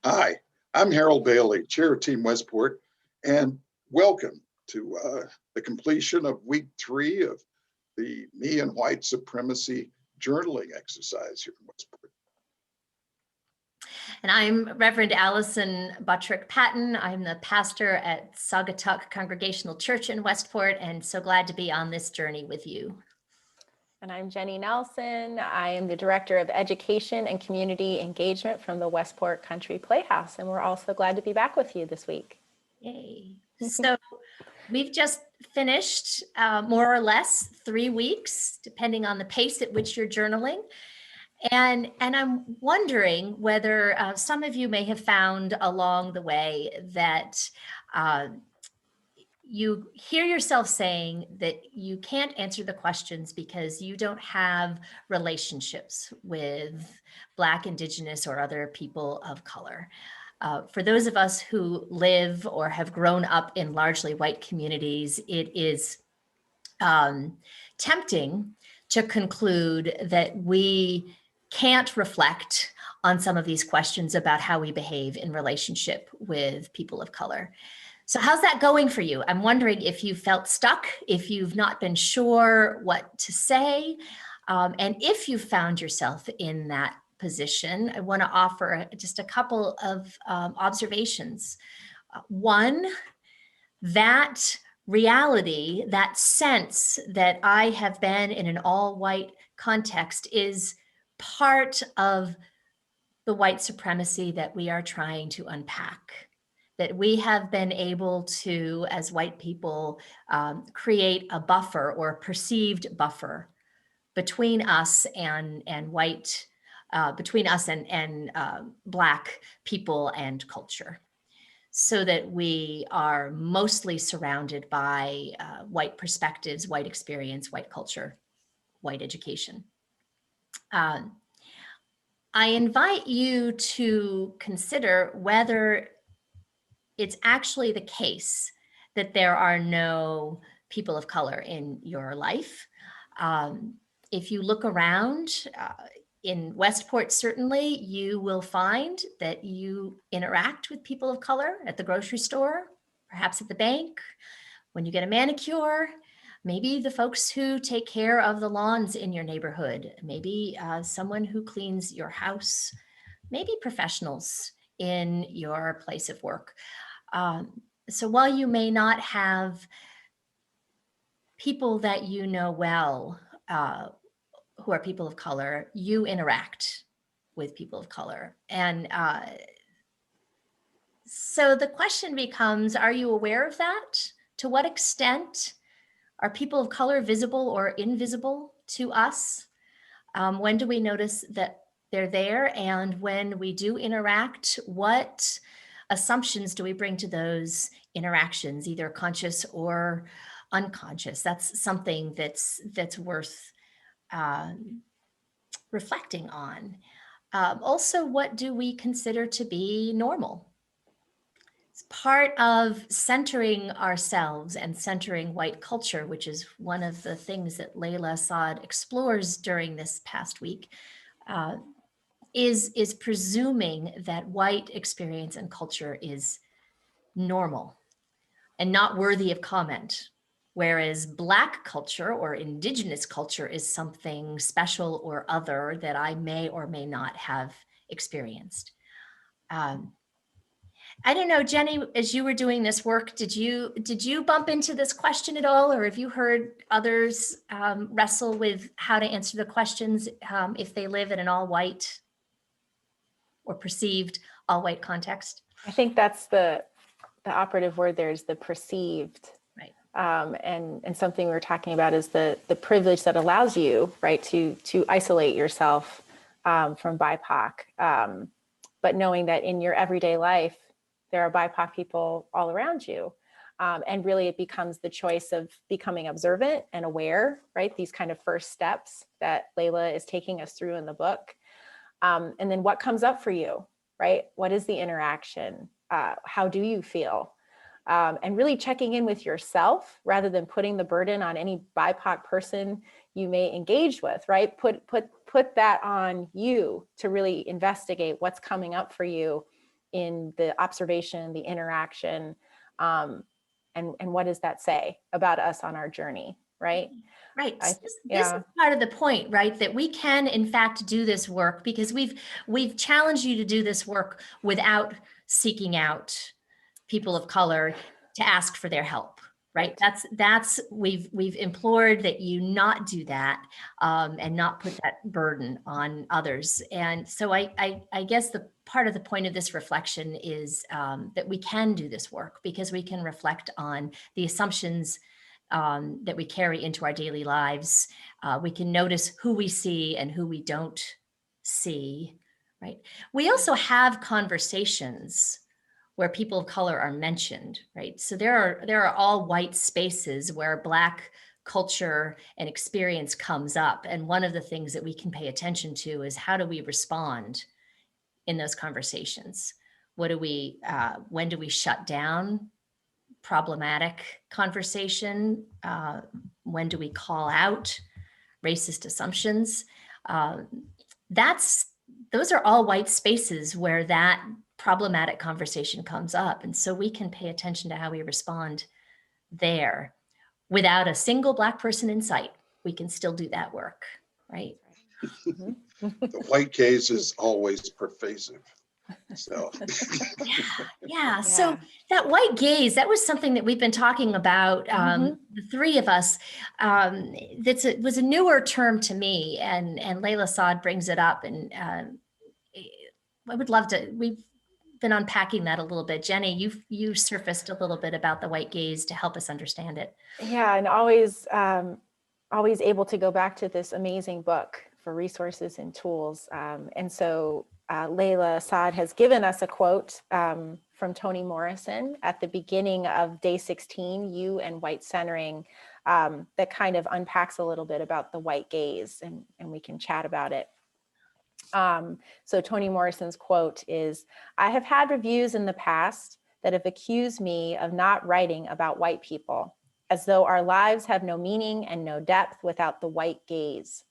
Hi, I'm Harold Bailey, Chair of Team Westport, and welcome to the completion of week 3 of the Me and White Supremacy journaling exercise here in Westport. And I'm Reverend Alison Patton. I'm the pastor at Saugatuck Congregational Church in Westport, and so glad to be on this journey with you. And I'm Jenny Nelson. I am the Director of Education and Community Engagement from the Westport Country Playhouse, and we're also glad to be back with you this week. Yay. So we've just finished more or less 3 weeks, depending on the pace at which you're journaling. And I'm wondering whether some of you may have found along the way that you hear yourself saying that you can't answer the questions because you don't have relationships with Black, Indigenous, or other people of color. For those of us who live or have grown up in largely white communities, it is tempting to conclude that we can't reflect on some of these questions about how we behave in relationship with people of color. So how's that going for you? I'm wondering if you felt stuck, if you've not been sure what to say, and if you found yourself in that position, I want to offer just a couple of observations. One, that reality, that sense that I have been in an all-white context is part of the white supremacy that we are trying to unpack, that we have been able to, as white people, create a buffer or a perceived buffer between us and white, between us and Black people and culture, so that we are mostly surrounded by white perspectives, white experience, white culture, white education. I invite you to consider whether it's actually the case that there are no people of color in your life. If you look around, in Westport, certainly, you will find that you interact with people of color at the grocery store, perhaps at the bank, when you get a manicure, maybe the folks who take care of the lawns in your neighborhood, maybe someone who cleans your house, maybe professionals in your place of work. So while you may not have people that you know well who are people of color, you interact with people of color. And so the question becomes, are you aware of that? To what extent are people of color visible or invisible to us? When do we notice that they're there? And when we do interact, what assumptions do we bring to those interactions, either conscious or unconscious? That's something that's worth reflecting on. Also, what do we consider to be normal? It's part of centering ourselves and centering white culture, which is one of the things that Layla Saad explores during this past week, is presuming that white experience and culture is normal and not worthy of comment, whereas Black culture or Indigenous culture is something special or other that I may or may not have experienced. I don't know, Jenny, as you were doing this work, did you bump into this question at all, or have you heard others wrestle with how to answer the questions if they live in an all-white or perceived all-white context? I think that's the operative word there, is the perceived. Right. And something we were talking about is the privilege that allows you, right, to isolate yourself from BIPOC, but knowing that in your everyday life, there are BIPOC people all around you. And really it becomes the choice of becoming observant and aware, right? These kind of first steps that Layla is taking us through in the book. And then what comes up for you, right? What is the interaction? How do you feel? And really checking in with yourself rather than putting the burden on any BIPOC person you may engage with, right? Put that on you to really investigate what's coming up for you in the observation, the interaction, and what does that say about us on our journey, right? Right. I- This is part of the point, right? That we can, in fact, do this work because we've challenged you to do this work without seeking out people of color to ask for their help, right? That's we've implored that you not do that and not put that burden on others. And so I guess the part of the point of this reflection is that we can do this work because we can reflect on the assumptions that we carry into our daily lives. We can notice who we see and who we don't see, right? We also have conversations where people of color are mentioned, right? So there are all white spaces where Black culture and experience comes up. And one of the things that we can pay attention to is how do we respond in those conversations? What do we, when do we shut down problematic conversation? When do we call out racist assumptions? Those are all white spaces where that problematic conversation comes up. And so we can pay attention to how we respond there. Without a single Black person in sight, we can still do that work, right? The white gaze is always pervasive. So Yeah. So that white gaze, that was something that we've been talking about, the three of us. It was a newer term to me, and Layla Saad brings it up, and I would love to. We've been unpacking that a little bit. Jenny, you surfaced a little bit about the white gaze to help us understand it. Yeah, and always able to go back to this amazing book for resources and tools. And so Layla Saad has given us a quote from Toni Morrison at the beginning of day 16, You and White Centering, that kind of unpacks a little bit about the white gaze, and we can chat about it. So Toni Morrison's quote is, "I have had reviews in the past that have accused me of not writing about white people, as though our lives have no meaning and no depth without the white gaze.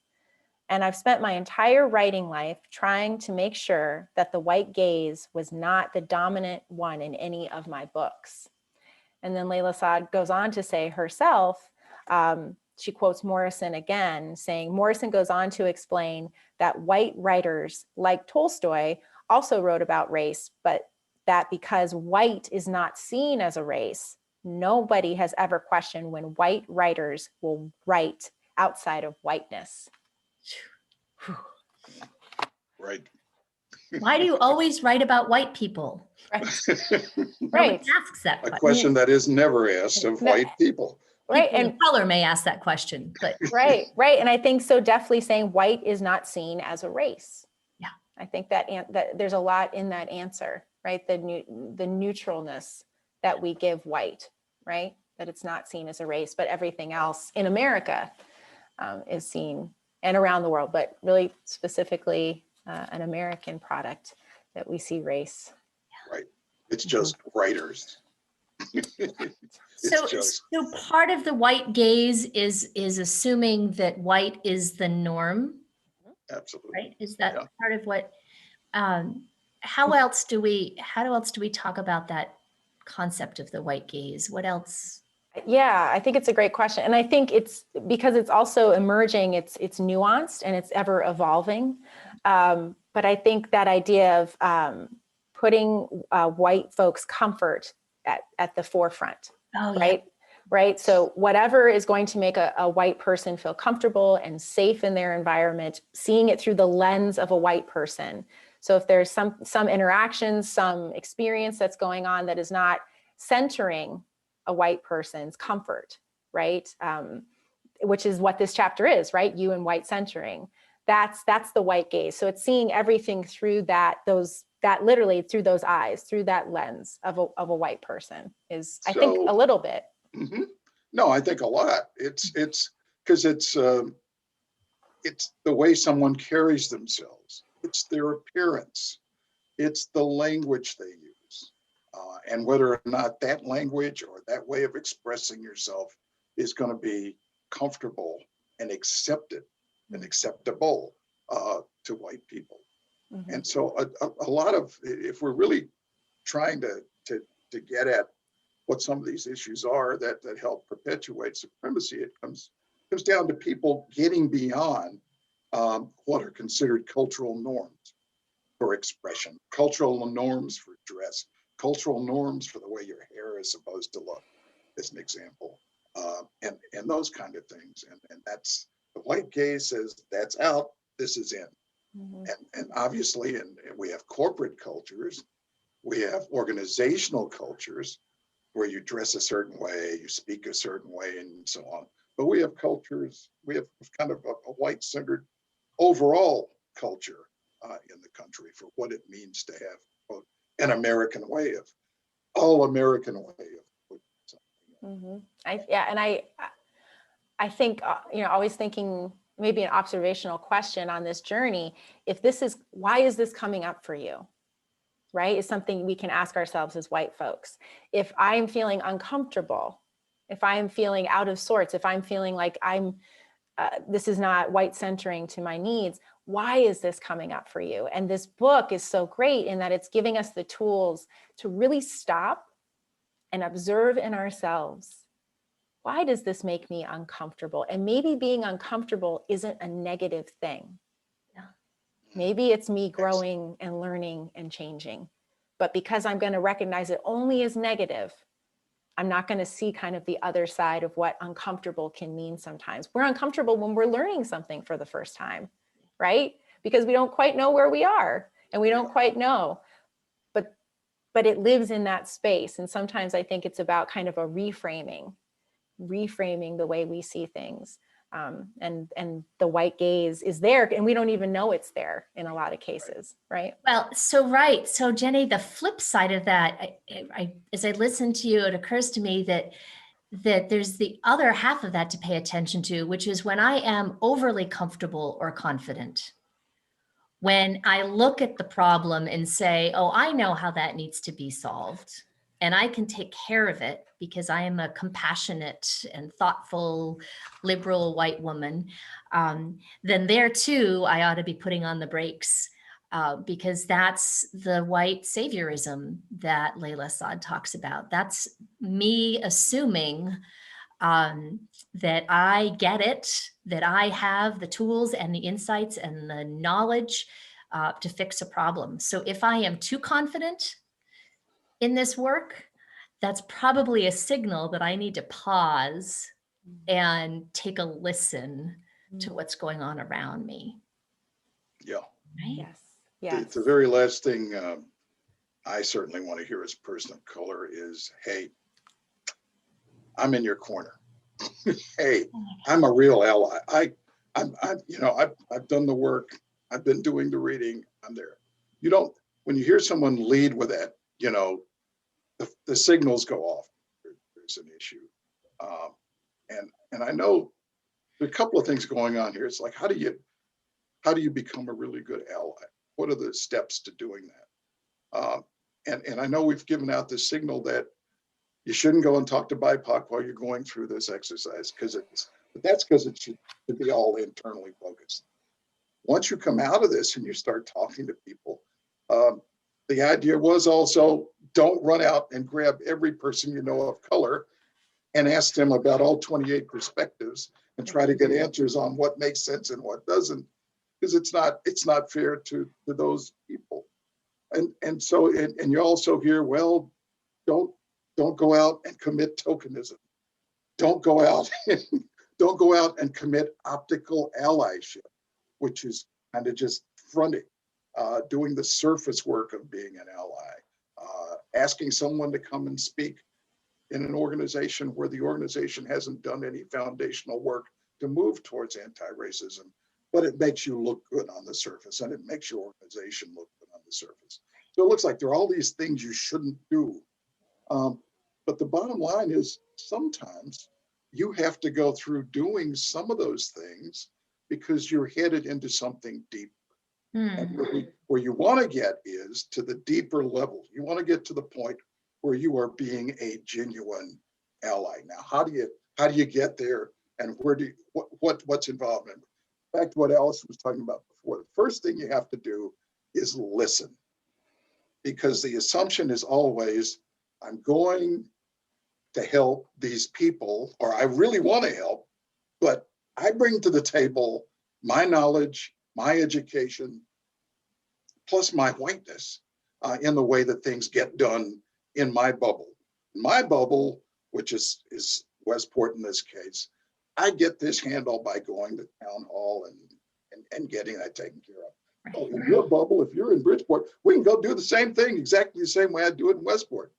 And I've spent my entire writing life trying to make sure that the white gaze was not the dominant one in any of my books." And then Layla Saad goes on to say herself, she quotes Morrison again, saying, Morrison goes on to explain that white writers like Tolstoy also wrote about race, but that because white is not seen as a race, nobody has ever questioned when white writers will write outside of whiteness. right. Why do you always write about white people? Right. Nobody asks that A question. question that is never asked of white people. Right. People of color may ask that question, but right. And I think so definitely saying white is not seen as a race. Yeah. I think that there's a lot in that answer, right? The neutralness that we give white, right? That it's not seen as a race, but everything else in America is seen, and around the world, but really specifically an American product that we see race. Right. It's just writers. so part of the white gaze is assuming that white is the norm. Absolutely. Right? Is that part of what? How else do we talk about that concept of the white gaze? What else? Yeah, I think it's a great question, and I think it's because it's also emerging. It's nuanced and it's ever evolving. But I think that idea of putting white folks' comfort at the forefront, right? Right. So whatever is going to make a white person feel comfortable and safe in their environment, seeing it through the lens of a white person. So if there's some interaction, some experience that's going on that is not centering a white person's comfort, right? Which is what this chapter is, right? You and white centering. That's the white gaze. So it's seeing everything through that literally through those eyes, through that lens of a white person is, I think, a little bit. Mm-hmm. No, I think a lot. It's because it's the way someone carries themselves. It's their appearance. It's the language they use. And whether or not that language or that way of expressing yourself is going to be comfortable and accepted and acceptable to white people. Mm-hmm. And so a lot of, if we're really trying to get at what some of these issues are that help perpetuate supremacy. It comes down to people getting beyond what are considered cultural norms for expression, cultural norms for dress, cultural norms for the way your hair is supposed to look, as an example, and those kind of things. And that's, the white gaze says that's out, this is in. Mhm. And obviously, and we have corporate cultures, we have organizational cultures where you dress a certain way, you speak a certain way, and so on. But we have cultures, we have kind of a white-centered overall culture in the country for what it means to have, quote, an American way of, all American way of something. I think, always thinking maybe an observational question on this journey, why is this coming up for you? Right? Is something we can ask ourselves as white folks. If I'm feeling uncomfortable, if I'm feeling out of sorts, if I'm feeling like this is not white centering to my needs, why is this coming up for you? And this book is so great in that it's giving us the tools to really stop and observe in ourselves. Why does this make me uncomfortable? And maybe being uncomfortable isn't a negative thing. Yeah. Maybe it's me growing and learning and changing. But because I'm going to recognize it only as negative, I'm not going to see kind of the other side of what uncomfortable can mean sometimes. We're uncomfortable when we're learning something for the first time, right? Because we don't quite know where we are and we don't quite know. But it lives in that space. And sometimes I think it's about kind of a reframing the way we see things. And the white gaze is there and we don't even know it's there in a lot of cases, right? Well, so right. So Jenny, the flip side of that, as I listen to you, it occurs to me that there's the other half of that to pay attention to, which is when I am overly comfortable or confident. When I look at the problem and say, oh, I know how that needs to be solved, and I can take care of it because I am a compassionate and thoughtful, liberal white woman, then there too, I ought to be putting on the brakes because that's the white saviorism that Layla Saad talks about. That's me assuming that I get it, that I have the tools and the insights and the knowledge to fix a problem. So if I am too confident in this work, that's probably a signal that I need to pause and take a listen to what's going on around me. Yeah. Right? Yes. The very last thing I certainly want to hear as a person of color is, hey, I'm in your corner. Hey, I'm a real ally. I've done the work. I've been doing the reading. I'm there. When you hear someone lead with that, the signals go off. There's an issue. And I know there are a couple of things going on here. It's like, how do you become a really good ally? What are the steps to doing that? And I know we've given out this signal that you shouldn't go and talk to BIPOC while you're going through this exercise, but that's because it should be all internally focused. Once you come out of this and you start talking to people, the idea was also don't run out and grab every person you know of color and ask them about all 28 perspectives and try to get answers on what makes sense and what doesn't, because it's not fair to those people. And so you also hear, well, don't go out and commit tokenism. Don't go out and commit optical allyship, which is kind of just fronting, doing the surface work of being an ally, asking someone to come and speak in an organization where the organization hasn't done any foundational work to move towards anti-racism, but it makes you look good on the surface and it makes your organization look good on the surface. So it looks like there are all these things you shouldn't do. But the bottom line is sometimes you have to go through doing some of those things because you're headed into something deep. And where you want to get is to the deeper level. You want to get to the point where you are being a genuine ally. Now, how do you get there, and what's involved in it? Back to what Alison was talking about before. The first thing you have to do is listen. because the assumption is always, I'm going to help these people, or I really want to help, but I bring to the table my knowledge, my education, plus my whiteness in the way that things get done in my bubble. My bubble, which is Westport in this case, I get this handled by going to town hall and getting that taken care of. Oh, in your bubble, if you're in Bridgeport, we can go do the same thing exactly the same way I do it in Westport.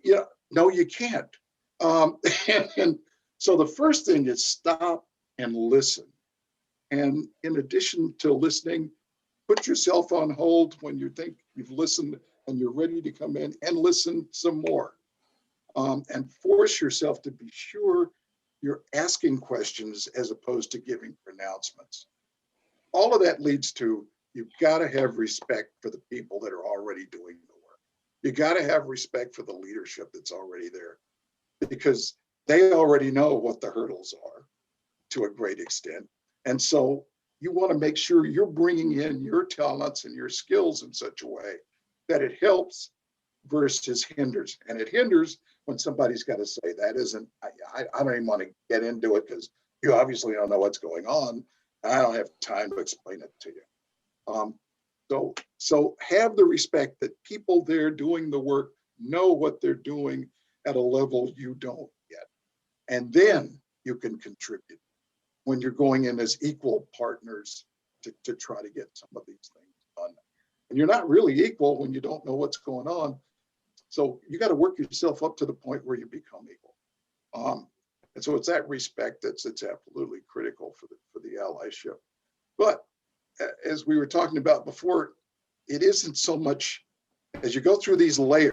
You know, no, you can't. And so the first thing is stop and listen. And in addition to listening, put yourself on hold when you think you've listened and you're ready to come in and listen some more. And force yourself to be sure you're asking questions as opposed to giving pronouncements. All of that leads to, you've got to have respect for the people that are already doing the work. You got to have respect for the leadership that's already there, because they already know what the hurdles are to a great extent. And so you want to make sure you're bringing in your talents and your skills in such a way that it helps versus hinders. And it hinders when somebody's got to say, that isn't, I don't even want to get into it because you obviously don't know what's going on. And I don't have time to explain it to you. So have the respect that people there doing the work know what they're doing at a level you don't yet. And then you can contribute when you're going in as equal partners to try to get some of these things done. And you're not really equal when you don't know what's going on. So you got to work yourself up to the point where you become equal. And so it's that respect that's absolutely critical for the allyship. But as we were talking about before, it isn't so much as you go through these layers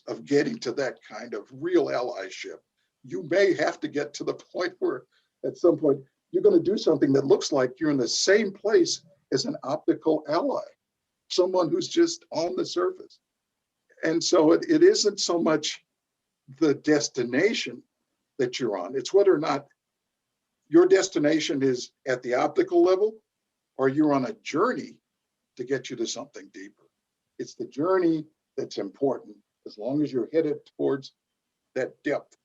of getting to that kind of real allyship, you may have to get to the point where at some point you're going to do something that looks like you're in the same place as an optical ally, someone who's just on the surface. And so it isn't so much the destination that you're on, it's whether or not your destination is at the optical level or you're on a journey to get you to something deeper. It's the journey that's important. As long as you're headed towards that depth,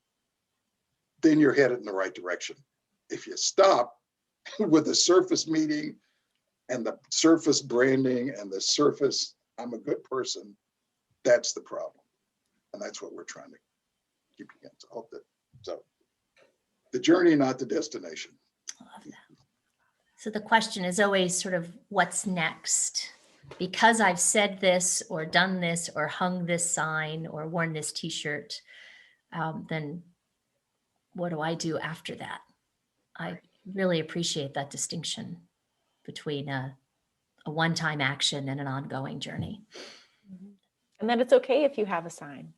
then you're headed in the right direction. If you stop with the surface meeting and the surface branding and the surface, I'm a good person, that's the problem. And that's what we're trying to keep against. I hope that, so the journey, not the destination. I love that. So the question is always sort of what's next? Because I've said this or done this or hung this sign or worn this t-shirt, then what do I do after that? I really appreciate that distinction between a one-time action and an ongoing journey. And then it's okay if you have a sign.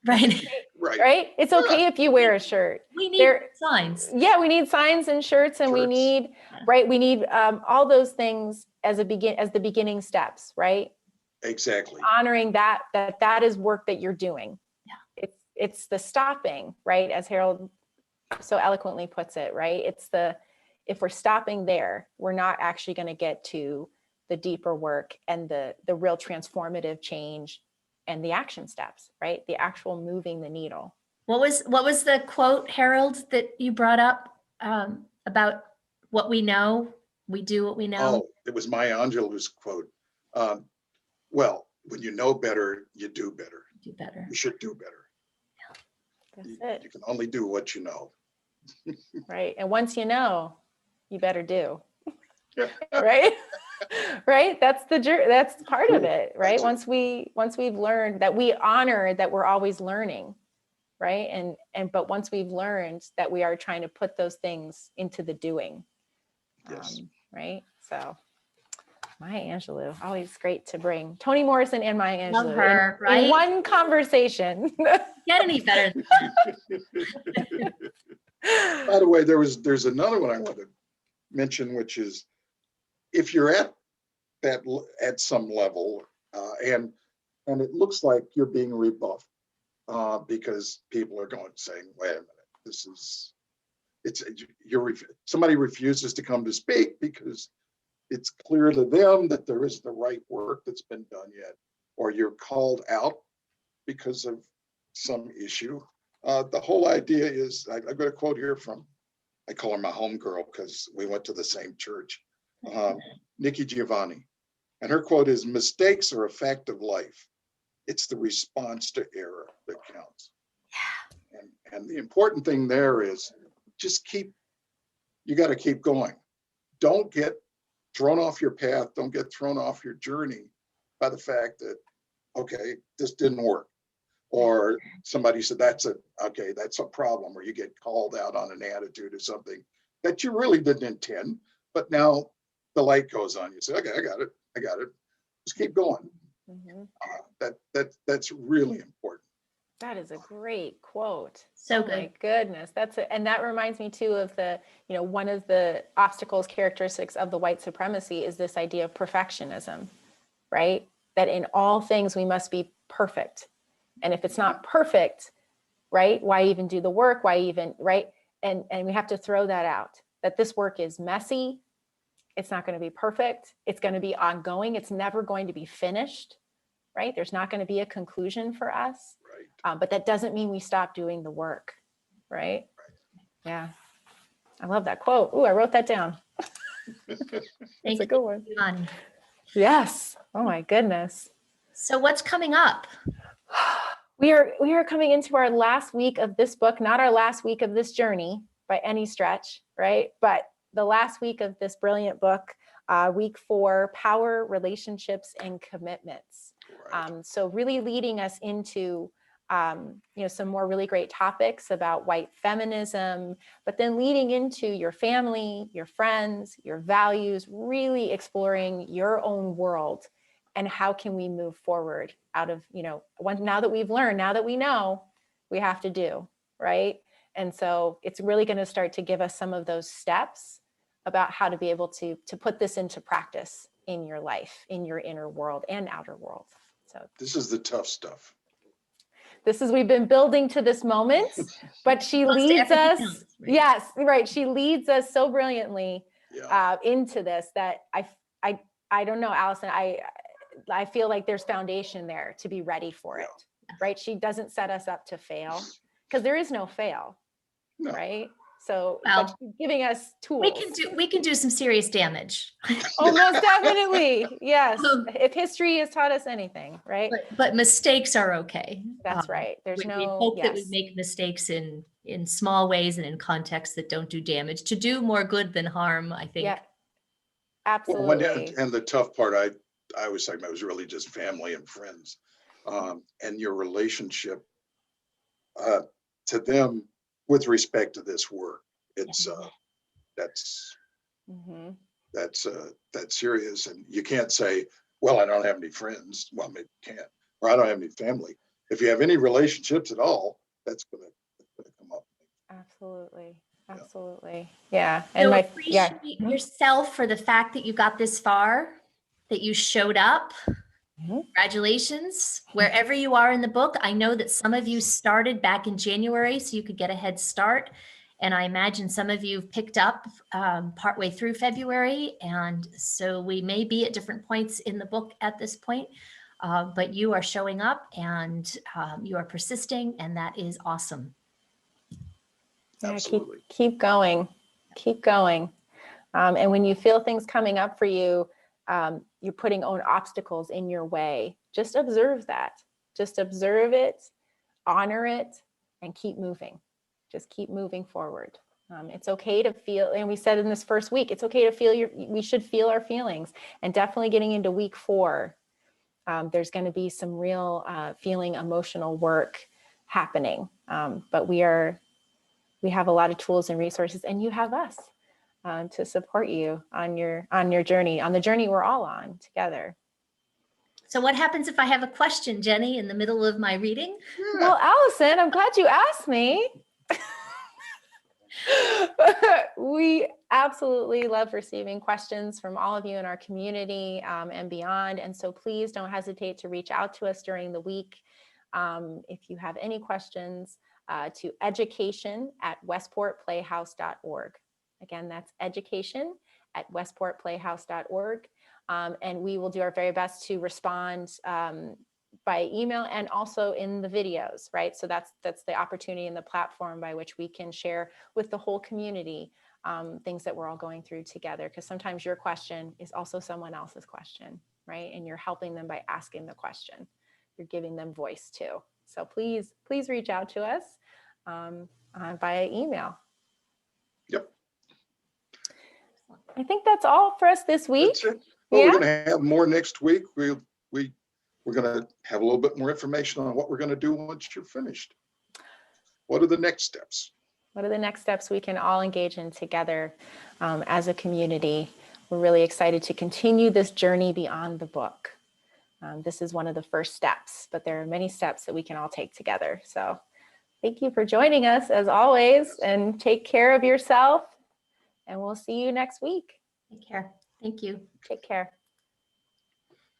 Right. Right? It's okay if you wear a shirt. We need signs. Yeah, we need signs and shirts, and we need, right? We need all those things as the beginning steps, right? Exactly. Honoring that is work that you're doing. Yeah. It's the stopping, right? As Harold so eloquently puts it, right? If we're stopping there, we're not actually going to get to the deeper work and the real transformative change and the action steps, right? The actual moving the needle. What was the quote, Harold, that you brought up about what we know? We do what we know. Oh, it was Maya Angelou's quote. Well, when you know better, you do better. Do better. You should do better. That's it. You can only do what you know. Right. And once you know, you better do. Right. Right. That's part of it. Right. Once we've learned that, we honor that we're always learning. Right. But once we've learned that, we are trying to put those things into the doing. Yes. Right. So Maya Angelou, always great to bring Toni Morrison and Maya Angelou. Love her, right? In one conversation. Get any better than that. By the way, there's another one I want to mention, which is if you're at some level and it looks like you're being rebuffed because people are saying, wait a minute, somebody refuses to come to speak because it's clear to them that there isn't the right work that's been done yet. or you're called out because of some issue. The whole idea is, I've got a quote here from, I call her my homegirl because we went to the same church, Nikki Giovanni. And her quote is, mistakes are a fact of life. It's the response to error that counts. And the important thing there is just you got to keep going. Don't get thrown off your path. Don't get thrown off your journey by the fact that, okay, this didn't work. Or somebody said, that's a problem, or you get called out on an attitude or something that you really didn't intend, but now the light goes on. You say, okay, I got it. Just keep going. That's really important. That is a great quote. So Oh good. my goodness. And that reminds me too of one of the obstacles, characteristics of the white supremacy is this idea of perfectionism, right? That in all things we must be perfect. And if it's not perfect, right, why even do the work? Why even, right? And we have to throw that out, that this work is messy. It's not going to be perfect. It's going to be ongoing. It's never going to be finished, right? There's not going to be a conclusion for us. Right. But that doesn't mean we stop doing the work, right? Yeah. I love that quote. Ooh, I wrote that down. That's a good one. Giovanni. Yes. Oh my goodness. So what's coming up? We are coming into our last week of this book, not our last week of this journey by any stretch, right? But the last week of this brilliant book, week 4, Power, Relationships, and Commitments. Right. So really leading us into some more really great topics about white feminism, but then leading into your family, your friends, your values, really exploring your own world and how can we move forward out of, now that we've learned, now that we know, we have to do, right? And so it's really going to start to give us some of those steps about how to be able to put this into practice in your life, in your inner world and outer world. So This is the tough stuff. we've been building to this moment, but she leads us. Else, right? Yes, right. She leads us so brilliantly Yeah. into this that I don't know, Alison, I feel like there's foundation there to be ready for it, right? She doesn't set us up to fail because there is no fail, No. right? So Well, but she's giving us tools. We can do some serious damage. Oh, most definitely. Yes. Um, If history has taught us anything, right? But mistakes are okay. That's right. There's We hope that we yes. make mistakes in small ways and in contexts that don't do damage, to do more good than harm, I think. Yeah. Well, Absolutely. and the tough part, I was talking about was really just family and friends, and your relationship to them with respect to this work. It's that's Mhm. that's serious, and you can't say, well, I don't have any friends. Well, maybe you can't, or I don't have any family. If you have any relationships at all, that's gonna come up. Absolutely. Absolutely. Yeah. So And appreciate yourself for the fact that you got this far, that you showed up. Mhm. Congratulations, wherever you are in the book. I know that some of you started back in January, so you could get a head start. And I imagine some of you picked up partway through February. And so we may be at different points in the book at this point, but you are showing up and you are persisting, and that is awesome. Yeah, Absolutely. keep going. Keep going. And when you feel things coming up for you, you're putting own obstacles in your way. Just observe that. Just observe it, honor it, and keep moving. Just keep moving forward. It's okay to feel, and we said in this first week, it's okay to feel we should feel our feelings. And definitely getting into week 4, there's going to be some real feeling emotional work happening. But we have a lot of tools and resources, and you have us to support you on your journey, on the journey we're all on together. So what happens if I have a question, Jenny, in the middle of my reading? Yeah. Well, Alison, I'm glad you asked me. We absolutely love receiving questions from all of you in our community and beyond. And so please don't hesitate to reach out to us during the week. If you have any questions, to education@westportplayhouse.org. Again, that's education@westportplayhouse.org. And we will do our very best to respond by email and also in the videos, right? So that's the opportunity and the platform by which we can share with the whole community things that we're all going through together. Because sometimes your question is also someone else's question, right? And you're helping them by asking the question. You're giving them voice too. So please reach out to us via email. Yep. I think that's all for us this week. That's it. Well, Yeah. we're going to have more next week. We're going to have a little bit more information on what we're going to do once you're finished. What are the next steps? What are the next steps we can all engage in together as a community? We're really excited to continue this journey beyond the book. This is one of the first steps, but there are many steps that we can all take together. So thank you for joining us as always, and take care of yourself, and we'll see you next week. Take care. Thank you. Take care.